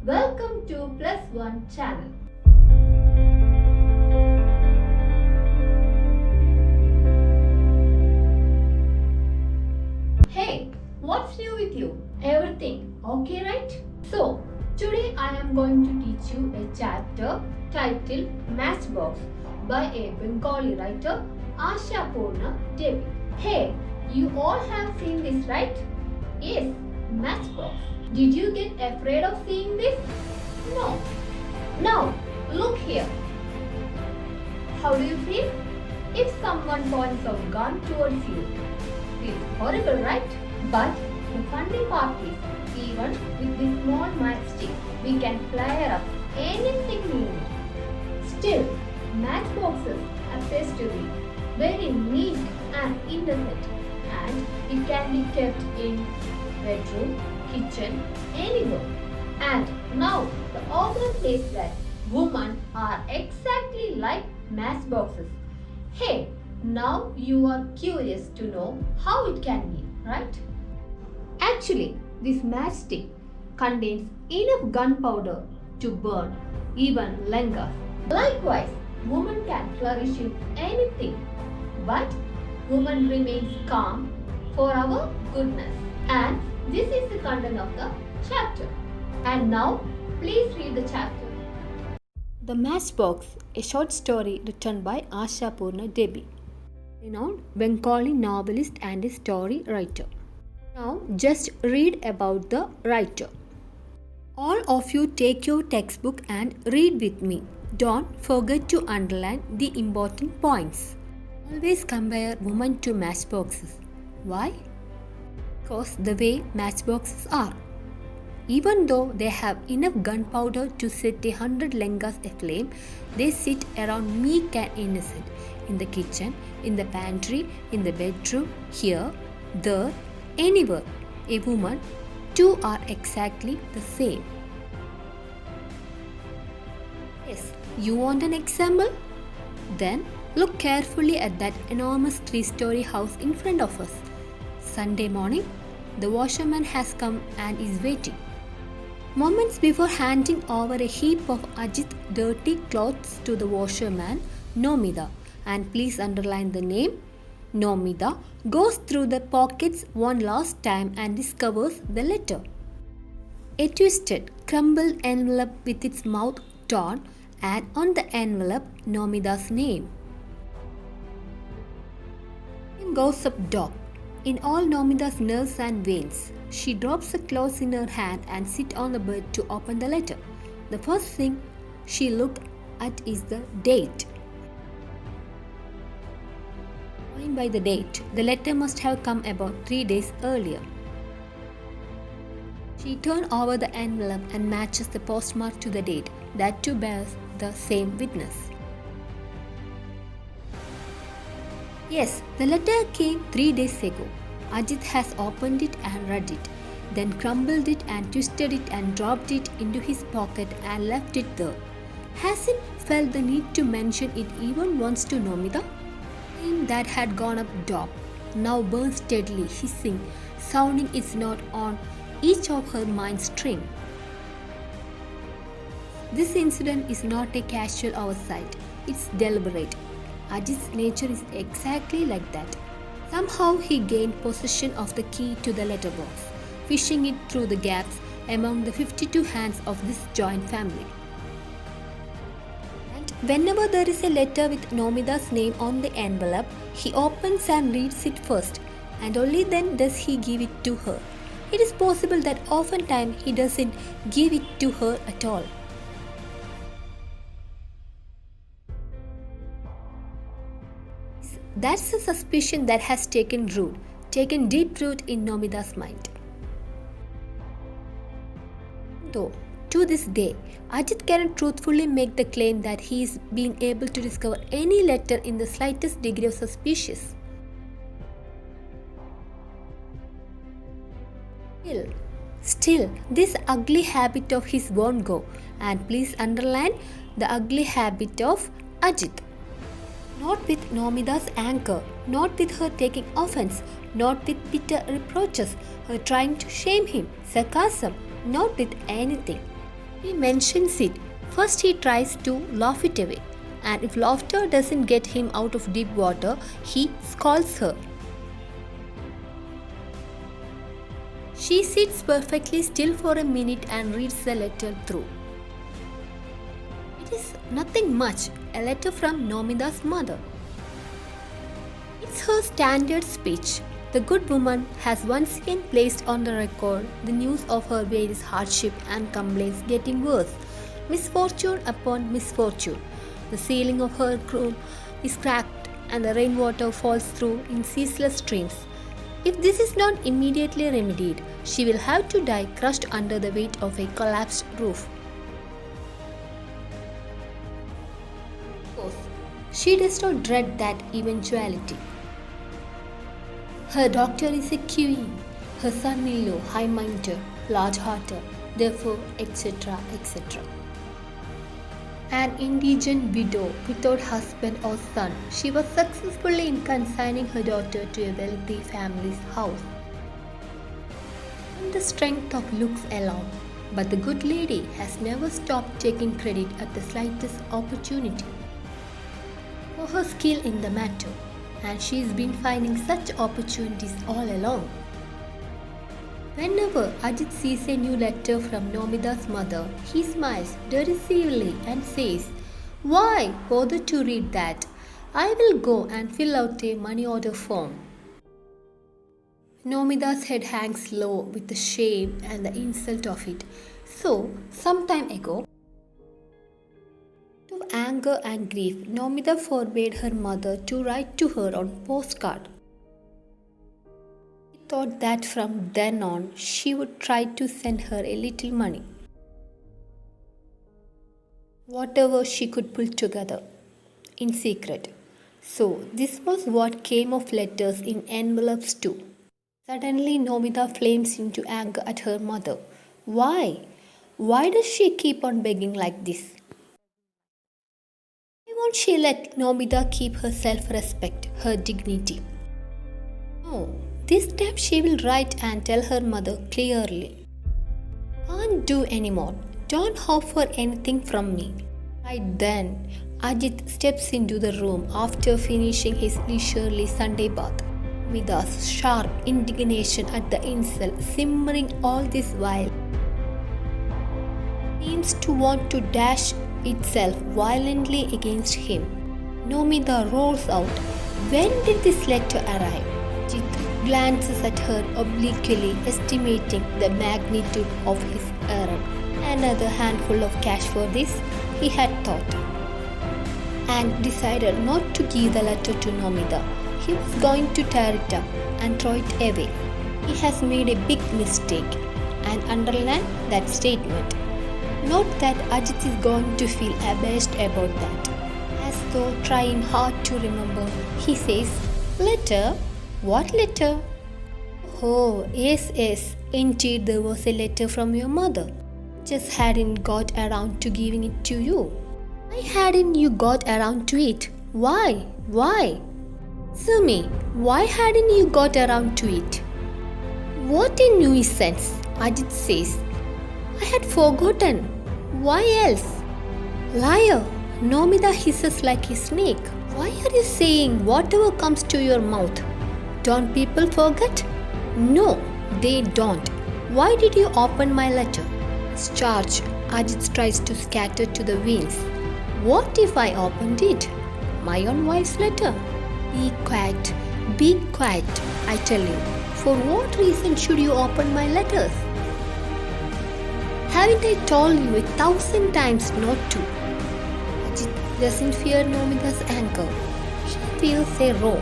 Welcome to Plus One channel. Hey, what's new with you? Everything okay, right? So, today I am going to teach you a chapter titled Matchbox by a Bengali writer, Asha Purna Devi. Hey, you all have seen this, right? Yes, Matchbox. Did you get afraid of seeing this? No. Now, look here. How do you feel? If someone points a gun towards you, it's horrible, right? But the funny part is, even with this small matchstick, we can flare up anything we need. Still, matchboxes appears to be very neat and innocent, and it can be kept in bedroom, kitchen, anywhere. And now the argument says that women are exactly like matchboxes. Hey, now you are curious to know how it can be, right? Actually, this matchstick contains enough gunpowder to burn even longer. Likewise, woman can flourish in anything, but woman remains calm for our goodness. And this is the content of the chapter. And now, please read the chapter. The Matchbox, a short story written by Asha Purna Devi, renowned Bengali novelist and a story writer. Now, just read about the writer. All of you take your textbook and read with me. Don't forget to underline the important points. Always compare women to matchboxes. Why? Because the way matchboxes are. Even though they have enough gunpowder to set 100 lengas aflame, they sit around meek and innocent in the kitchen, in the pantry, in the bedroom, here, there, anywhere. A woman, two are exactly the same. Yes, you want an example? Then look carefully at that enormous 3-story house in front of us. Sunday morning, the washerman has come and is waiting. Moments before handing over a heap of Ajit's dirty clothes to the washerman, Nomida, and please underline the name, Nomida, goes through the pockets one last time and discovers the letter. A twisted, crumpled envelope with its mouth torn, and on the envelope, Nomida's name. Time goes up dog in all Nomida's nerves and veins. She drops the clothes in her hand and sits on the bed to open the letter. The first thing she looked at is the date. Going by the date, the letter must have come about 3 days earlier. She turns over the envelope and matches the postmark to the date. That too bears the same witness. Yes, the letter came 3 days ago. Ajit has opened it and read it, then crumbled it and twisted it and dropped it into his pocket and left it there. Hasn't felt the need to mention it even once to Nomida. Flame that had gone up dog now burns steadily, hissing, sounding its note on each of her mind string. This incident is not a casual oversight, it's deliberate. Ajit's nature is exactly like that. Somehow he gained possession of the key to the letterbox, fishing it through the gaps among the 52 hands of this joint family. And whenever there is a letter with Nomida's name on the envelope, he opens and reads it first, and only then does he give it to her. It is possible that oftentimes he doesn't give it to her at all. That's a suspicion that has taken deep root in Nomida's mind. Though, to this day, Ajit cannot truthfully make the claim that he is being able to discover any letter in the slightest degree of suspicious. Still, this ugly habit of his won't go, and please underline the ugly habit of Ajit. Not with Nomida's anger, not with her taking offense, not with bitter reproaches, her trying to shame him, sarcasm, not with anything. He mentions it. First, he tries to laugh it away, and if laughter doesn't get him out of deep water, he scolds her. She sits perfectly still for a minute and reads the letter through. It is nothing much, a letter from Nomida's mother. It's her standard speech. The good woman has once again placed on the record the news of her various hardship and complaints getting worse, misfortune upon misfortune. The ceiling of her room is cracked and the rainwater falls through in ceaseless streams. If this is not immediately remedied, she will have to die crushed under the weight of a collapsed roof. Of course, she does not dread that eventuality. Her doctor is a queen, her son-in-law high-minded, large-hearted, therefore, etc., etc. An indigent widow without husband or son, she was successful in consigning her daughter to a wealthy family's house. On the strength of looks alone, but the good lady has never stopped taking credit at the slightest opportunity for her skill in the matter, and she's been finding such opportunities all along. Whenever Ajit sees a new letter from Nomida's mother, he smiles derisively and says, "Why bother to read that? I will go and fill out a money order form." Nomida's head hangs low with the shame and the insult of it. So, some time ago, out of anger and grief, Nomida forbade her mother to write to her on postcard. He thought that from then on she would try to send her a little money, whatever she could pull together, in secret. So, this was what came of letters in envelopes too. Suddenly, Nomida flames into anger at her mother. Why? Why does she keep on begging like this? Why won't she let Nomida keep her self-respect, her dignity? No, this time she will write and tell her mother clearly. Can't do anymore. Don't hope for anything from me. Right then, Ajit steps into the room after finishing his leisurely Sunday bath. With a sharp indignation at the insult simmering all this while, seems to want to dash itself violently against him. Nomida roars out, "When did this letter arrive?" Ajit glances at her obliquely, estimating the magnitude of his errand. Another handful of cash for this, he had thought, and decided not to give the letter to Nomida. He was going to tear it up and throw it away. He has made a big mistake, and underline that statement. Note that Ajit is going to feel abashed about that. As though trying hard to remember, he says, "Letter? What letter?" "Oh, yes, indeed there was a letter from your mother. Just hadn't got around to giving it to you." "Why hadn't you got around to it? Why? Sumi, why hadn't you got around to it?" "What a nuisance," Ajit says. "I had forgotten. Why else?" "Liar," Nomida hisses like a snake. "Why are you saying whatever comes to your mouth? Don't people forget?" "No, they don't. Why did you open my letter?" Charged, Ajit tries to scatter to the winds. "What if I opened it? My own wife's letter?" Be quiet, I tell you. For what reason should you open my letters? Haven't I told you 1,000 times not to?" Ajit doesn't fear Nomida's anger. He feels a row.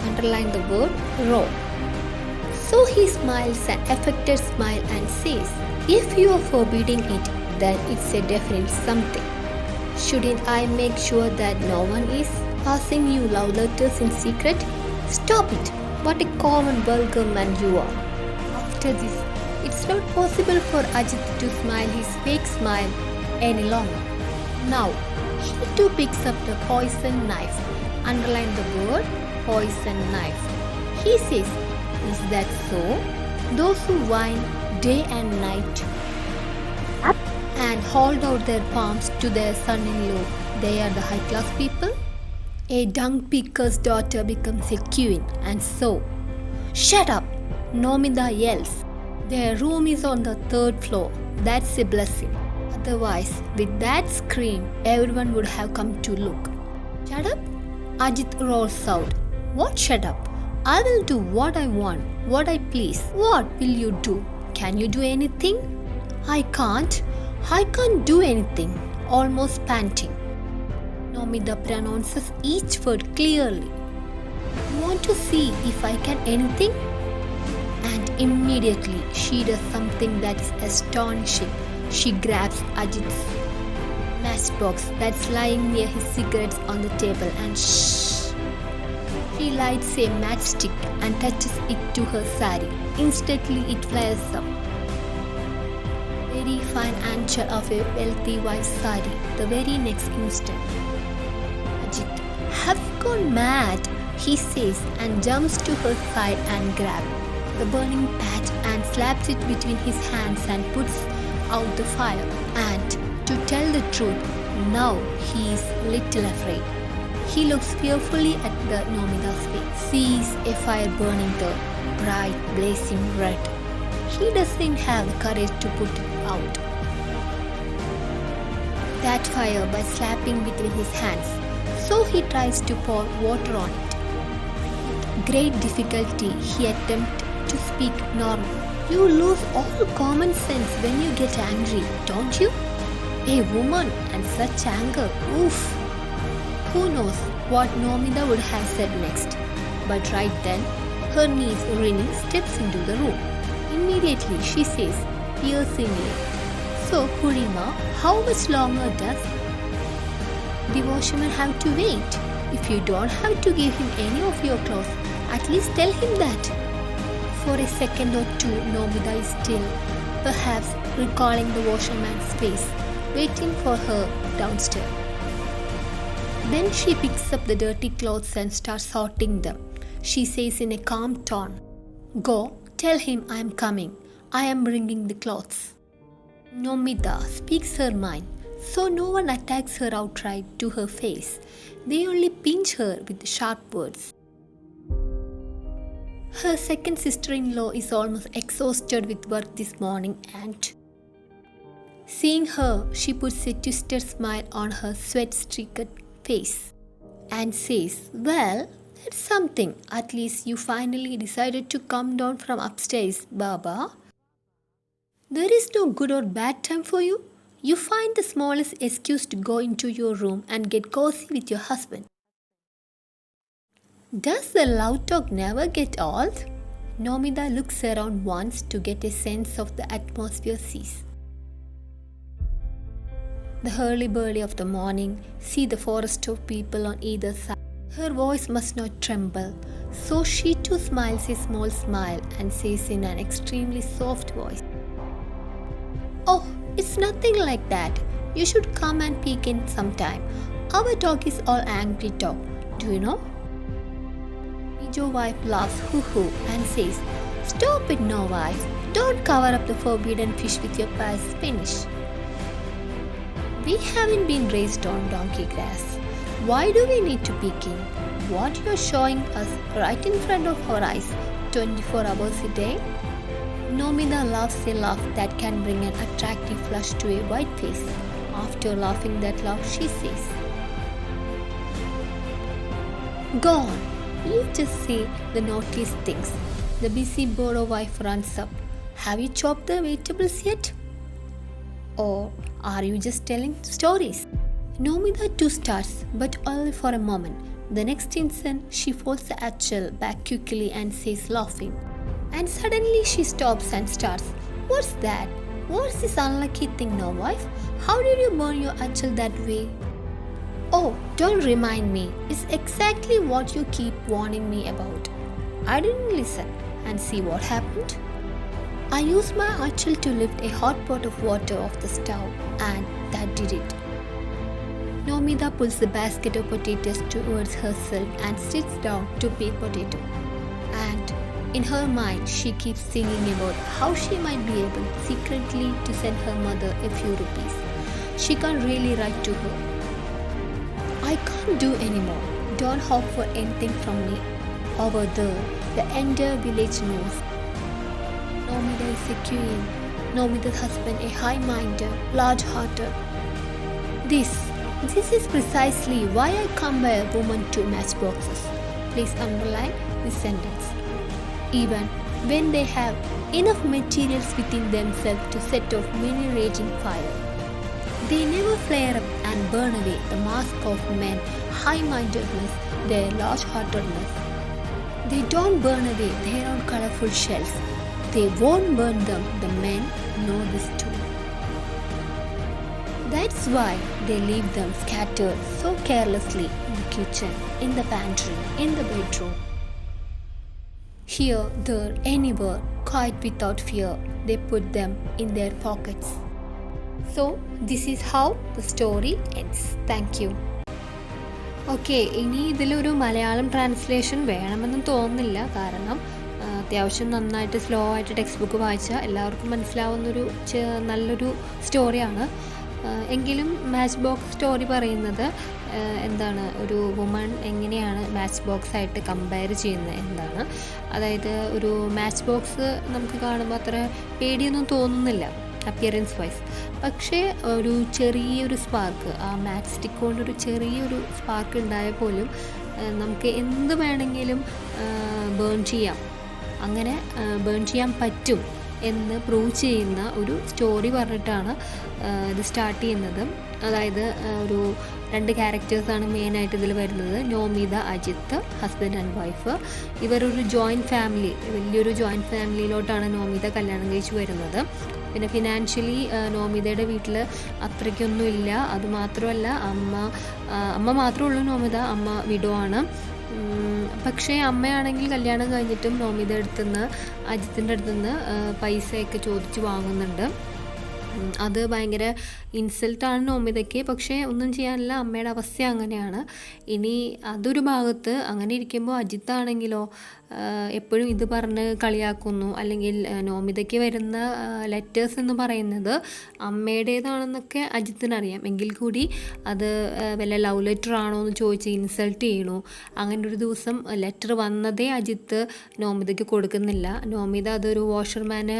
Underline the word row. So he smiles an affected smile and says, "If you are forbidding it, then it's a definite something. Shouldn't I make sure that no one is passing you love letters in secret? Stop it! What a common vulgar man you are." After this, it's not possible for Ajit to smile his fake smile any longer. Now, he too picks up the poison knife. Underline the word poison knife. He says, "Is that so? Those who whine day and night hold out their palms to their son-in-law. They are the high-class people. A dung picker's daughter becomes a queen, and so, shut up! Nomida yells. Their room is on the 3rd floor. That's a blessing. Otherwise, with that scream, everyone would have come to look. Shut up? Ajit rolls out. What shut up? I will do what I want, what I please. What will you do? Can you do anything? I can't. I can't do anything. Almost panting. Nomida pronounces each word clearly. You want to see if I can anything? And immediately she does something that is astonishing. She grabs Ajit's matchbox that's lying near his cigarettes on the table and she lights a matchstick and touches it to her sari. Instantly it flares up. Very fine angel of a wealthy wife's sari. The very next instant. Ajit, have you gone mad? He says and jumps to her side and grabs the burning patch and slaps it between his hands and puts out the fire. And to tell the truth, now he is little afraid. He looks fearfully at the Nomida's face, sees a fire burning there, bright, blazing red. He doesn't have the courage to put it out. That fire by slapping between his hands, so he tries to pour water on it. With great difficulty, he attempts to speak normal. You lose all common sense when you get angry, don't you? A woman and such anger, oof! Who knows what Nomida would have said next. But right then, her niece Rini steps into the room. Immediately she says, piercingly, so Purima, how much longer does the washerman have to wait? If you don't have to give him any of your clothes, at least tell him that. For a second or two, Nomida is still, perhaps recalling the washerman's face, waiting for her downstairs. Then she picks up the dirty clothes and starts sorting them. She says in a calm tone, go, tell him I am coming. I am bringing the clothes. Nomida speaks her mind, so no one attacks her outright to her face. They only pinch her with sharp words. Her second sister-in-law is almost exhausted with work this morning and seeing her, she puts a twisted smile on her sweat-streaked face and says, well, that's something. At least you finally decided to come down from upstairs, Baba. There is no good or bad time for you. You find the smallest excuse to go into your room and get cozy with your husband. Does the loud talk never get old? Nomida looks around once to get a sense of the atmosphere sees. The hurly-burly of the morning, see the forest of people on either side. Her voice must not tremble, so she too smiles a small smile and says in an extremely soft voice, oh, it's nothing like that. You should come and peek in sometime. Our talk is all angry talk, do you know? Mijo wife laughs hoo-hoo and says, stop it no wife, don't cover up the forbidden fish with your past finish. We haven't been raised on donkey grass. Why do we need to peek in? What you're showing us right in front of our eyes 24 hours a day? Nomida laughs a laugh that can bring an attractive flush to a white face. After laughing that laugh, she says, go on. You just say the naughtiest things. The busy Boro wife runs up. Have you chopped the vegetables yet? Or are you just telling stories? Nomida too starts, but only for a moment. The next instant, she folds the achal back quickly and says laughing. And suddenly she stops and starts. What's that? What's this unlucky thing now, wife? How did you burn your achal that way? Oh, don't remind me. It's exactly what you keep warning me about. I didn't listen. And see what happened? I used my achal to lift a hot pot of water off the stove, and that did it. Nomida pulls the basket of potatoes towards herself and sits down to peel potato. And in her mind, she keeps thinking about how she might be able secretly to send her mother a few rupees. she can't really write to her. I can't do anymore. Don't hope for anything from me. Over there, the entire village knows. Nomida is a queen. Nomida's husband a high-minded, large-hearted. This is precisely why I compare women to matchboxes. Please underline this sentence. Even when they have enough materials within themselves to set off many raging fire, they never flare up and burn away the mask of men, high-mindedness, their large-heartedness. They don't burn away their own colorful shells. They won't burn them. The men know this too. That's why they leave them scattered so carelessly in the kitchen, in the pantry, in the bedroom. Here, there, anywhere, quite without fear, they put them in their pockets. So, this is how the story ends. Thank you. Okay, ഇനി ഇതിലൊരു Malayalam translation വേണമെന്നും തോന്നുന്നില്ല. കാരണം അത്യാവശ്യം നന്നായിട്ട് slow ആയിട്ട് text book വായിച്ചാൽ എല്ലാവർക്കും മനസ്സിലാവുന്നൊരു നല്ലൊരു സ്റ്റോറിയാണ്. എങ്കിലും മാച്ച് ബോക്സ് സ്റ്റോറി പറയുന്നത് എന്താണ്, ഒരു വുമൺ എങ്ങനെയാണ് മാച്ച് ബോക്സ് ആയിട്ട് കമ്പയർ ചെയ്യുന്നത് എന്താണ്. അതായത് ഒരു മാച്ച് ബോക്സ് നമുക്ക് കാണുമ്പോൾ അത്ര പേടിയൊന്നും തോന്നുന്നില്ല അപ്പിയറൻസ് വൈസ്. പക്ഷേ ഒരു ചെറിയൊരു സ്പാർക്ക്, ആ മാച്ച് സ്റ്റിക്ക് കൊണ്ടൊരു ചെറിയൊരു സ്പാർക്ക് ഉണ്ടായാൽ പോലും നമുക്ക് എന്ത് വേണമെങ്കിലും ബേൺ ചെയ്യാം, അങ്ങനെ ബേൺ ചെയ്യാൻ പറ്റും എന്ന് പ്രൂവ് ചെയ്യുന്ന ഒരു സ്റ്റോറി പറഞ്ഞിട്ടാണ് ഇത് സ്റ്റാർട്ട് ചെയ്യുന്നത്. അതായത് ഒരു 2 ക്യാരക്ടേഴ്സാണ് മെയിനായിട്ട് ഇതിൽ വരുന്നത്. Nomita, Ajith, husband and wife. ഇവരൊരു ജോയിൻറ്റ് ഫാമിലി, വലിയൊരു ജോയിൻറ്റ് ഫാമിലിയിലോട്ടാണ് നോമിത കല്യാണം കഴിച്ച് വരുന്നത്. പിന്നെ ഫിനാൻഷ്യലി നോമിതയുടെ വീട്ടിൽ അത്രയ്ക്കൊന്നുമില്ല. അതുമാത്രമല്ല, അമ്മ മാത്രമേ ഉള്ളൂ നോമിത, അമ്മ വിഡോ ആണ്. പക്ഷേ അമ്മയാണെങ്കിൽ കല്യാണം കഴിഞ്ഞിട്ടും നോമിതയുടെ അടുത്തുനിന്ന്, അജിത്തിൻ്റെ അടുത്തുനിന്ന് പൈസയൊക്കെ ചോദിച്ച് വാങ്ങുന്നുണ്ട്. അത് ഭയങ്കര ഇൻസൾട്ടാണ് നോമിതയ്ക്ക്. പക്ഷേ ഒന്നും ചെയ്യാനില്ല, അമ്മയുടെ അവസ്ഥ അങ്ങനെയാണ്. ഇനി അതൊരു ഭാഗത്ത് അങ്ങനെ ഇരിക്കുമ്പോൾ അജിത്താണെങ്കിലോ എപ്പോഴും ഇത് പറഞ്ഞ് കളിയാക്കുന്നു. അല്ലെങ്കിൽ നോമിതയ്ക്ക് വരുന്ന ലെറ്റേഴ്സ് എന്ന് പറയുന്നത് അമ്മയുടേതാണെന്നൊക്കെ അജിത്തിനറിയാം. എങ്കിൽ കൂടി അത് വല്ല ലവ് ലെറ്റർ ആണോ എന്ന് ചോദിച്ച് ഇൻസൾട്ട് ചെയ്യണു. അങ്ങനെ ഒരു ദിവസം ലെറ്റർ വന്നതേ അജിത്ത് നോമിതയ്ക്ക് കൊടുക്കുന്നില്ല. നോമിത അതൊരു വാഷർമാന്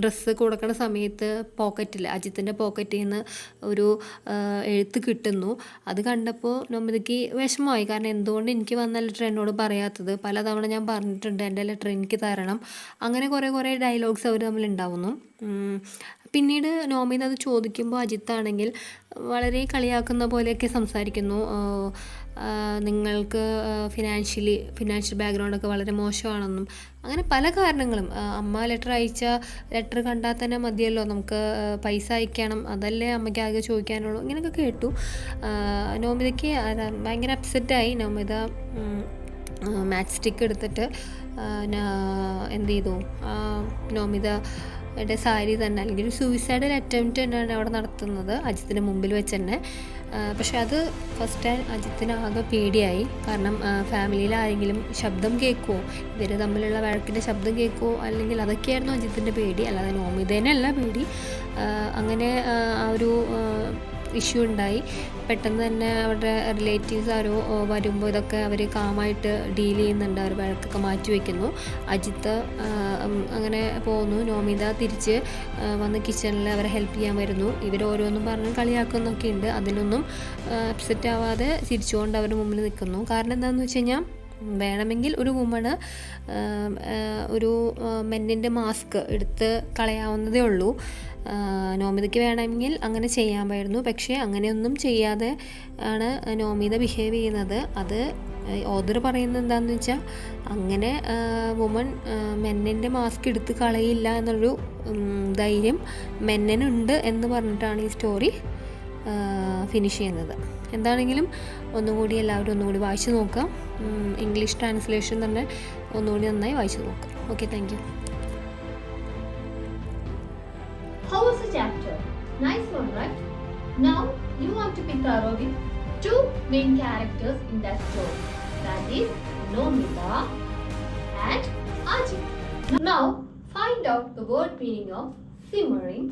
ഡ്രസ്സ് കൊടുക്കുന്ന സമയത്ത് പോക്കറ്റിൽ, അജിത്തിൻ്റെ പോക്കറ്റിൽ നിന്ന് ഒരു എഴുത്ത് കിട്ടുന്നു. അത് കണ്ടപ്പോൾ നോമിതയ്ക്ക് വിഷമമായി. കാരണം എന്തുകൊണ്ട് എനിക്ക് വന്ന ലെറ്റർ എന്നോട് പറയാത്തത്, പലതവണ ഞാൻ പറഞ്ഞിട്ടുണ്ട് എൻ്റെ ലെറ്റർ എനിക്ക് തരണം. അങ്ങനെ കുറേ ഡയലോഗ്സ് അവർ തമ്മിൽ ഉണ്ടാവുന്നു. പിന്നീട് നോമിത അത് ചോദിക്കുമ്പോൾ അജിത്താണെങ്കിൽ വളരെ കളിയാക്കുന്ന പോലെയൊക്കെ സംസാരിക്കുന്നു. നിങ്ങൾക്ക് ഫിനാൻഷ്യൽ ബാക്ക്ഗ്രൗണ്ടൊക്കെ വളരെ മോശമാണെന്നും അങ്ങനെ പല കാരണങ്ങളും. അമ്മ ലെറ്റർ കണ്ടാൽ തന്നെ മതിയല്ലോ, നമുക്ക് പൈസ അയക്കണം, അതല്ലേ അമ്മയ്ക്ക് ആകെ ചോദിക്കാനുള്ളൂ, ഇങ്ങനെയൊക്കെ കേട്ടു. നോമിതയ്ക്ക് ഭയങ്കര അപ്സെറ്റായി. നോമിത മാച്ച് സ്റ്റിക്ക് എടുത്തിട്ട് എന്ത് ചെയ്തു, നോമിതയുടെ സാരി തന്നെ, അല്ലെങ്കിൽ ഒരു സൂയിസൈഡൽ അറ്റംപ്റ്റ് തന്നെയാണ് അവിടെ നടത്തുന്നത് അജിത്തിൻ്റെ മുമ്പിൽ വെച്ച് തന്നെ. പക്ഷെ അത് ഫസ്റ്റ് ടൈം അജിത്തിന് ആകെ പേടിയായി. കാരണം ഫാമിലിയിൽ ആരെങ്കിലും ശബ്ദം കേൾക്കുമോ, ഇവർ തമ്മിലുള്ള വഴക്കിൻ്റെ ശബ്ദം കേൾക്കുമോ, അല്ലെങ്കിൽ അതൊക്കെയായിരുന്നു അജിത്തിൻ്റെ പേടി, അല്ലാതെ നോമിതേനല്ല പേടി. അങ്ങനെ ആ ഒരു ഇഷ്യൂ ഉണ്ടായി. പെട്ടെന്ന് തന്നെ അവരുടെ റിലേറ്റീവ്സ് ആരോ വരുമ്പോൾ ഇതൊക്കെ അവർ കാമായിട്ട് ഡീൽ ചെയ്യുന്നുണ്ട്. അവർ വഴക്കൊക്കെ മാറ്റി വയ്ക്കുന്നു. അജിത്ത് അങ്ങനെ പോകുന്നു. നോമിത തിരിച്ച് വന്ന് കിച്ചണിൽ അവരെ ഹെൽപ്പ് ചെയ്യാൻ വരുന്നു. ഇവർ ഓരോന്നും പറഞ്ഞ് കളിയാക്കുന്നൊക്കെ ഉണ്ട്. അതിനൊന്നും അപ്സെറ്റ് ആവാതെ ചിരിച്ചുകൊണ്ട് അവരുടെ മുമ്പിൽ നിൽക്കുന്നു. കാരണം എന്താണെന്ന് വെച്ച് കഴിഞ്ഞാൽ, വേണമെങ്കിൽ ഒരു വുമണ് ഒരു മെന്നിൻ്റെ മാസ്ക് എടുത്ത് കളയാവുന്നതേ ഉള്ളൂ. നോമിതയ്ക്ക് വേണമെങ്കിൽ അങ്ങനെ ചെയ്യാമായിരുന്നു. പക്ഷേ അങ്ങനെയൊന്നും ചെയ്യാതെ ആണ് നോമിത ബിഹേവ് ചെയ്യുന്നത്. അത് ഓദർ പറയുന്നത് എന്താണെന്ന് വെച്ചാൽ, അങ്ങനെ വുമൺ മെന്നിൻ്റെ മാസ്ക് എടുത്ത് കളയില്ല എന്നൊരു ധൈര്യം മെന്നിനുണ്ട് എന്ന് പറഞ്ഞിട്ടാണ് ഈ സ്റ്റോറി ഫിനിഷ് ചെയ്യുന്നത്. എന്താണെങ്കിലും എല്ലാവരും ഒന്നുകൂടി വായിച്ചു നോക്കാം. ഇംഗ്ലീഷ് ട്രാൻസ്ലേഷൻ തന്നെ ഒന്നുകൂടി നന്നായി വായിച്ചു നോക്കാം. Okay, thank you. How was the chapter? Nice one, right? Now you want to be thorough with 2 main characters in that story. That is Nomita and Ajit. Now find out the word meaning of simmering,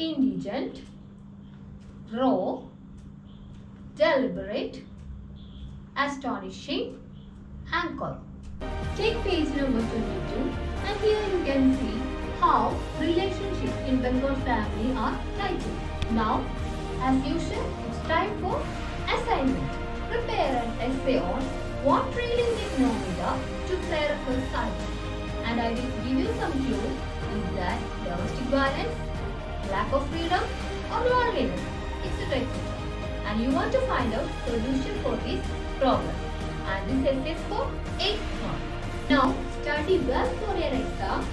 indigent, raw, deliberate, astonishing, anchor. Take page number 22 and here you can see how relationships in Bengal family are titled. Now, as usual, it's time for assignment. Prepare an essay on what really made Nomida to Clerical side. And I will give you some clues. Is that domestic violence, lack of freedom, or loneliness, etc. etc. And you want to find out solution for this problem. And this essay is for 8th mark. Now study well for your exam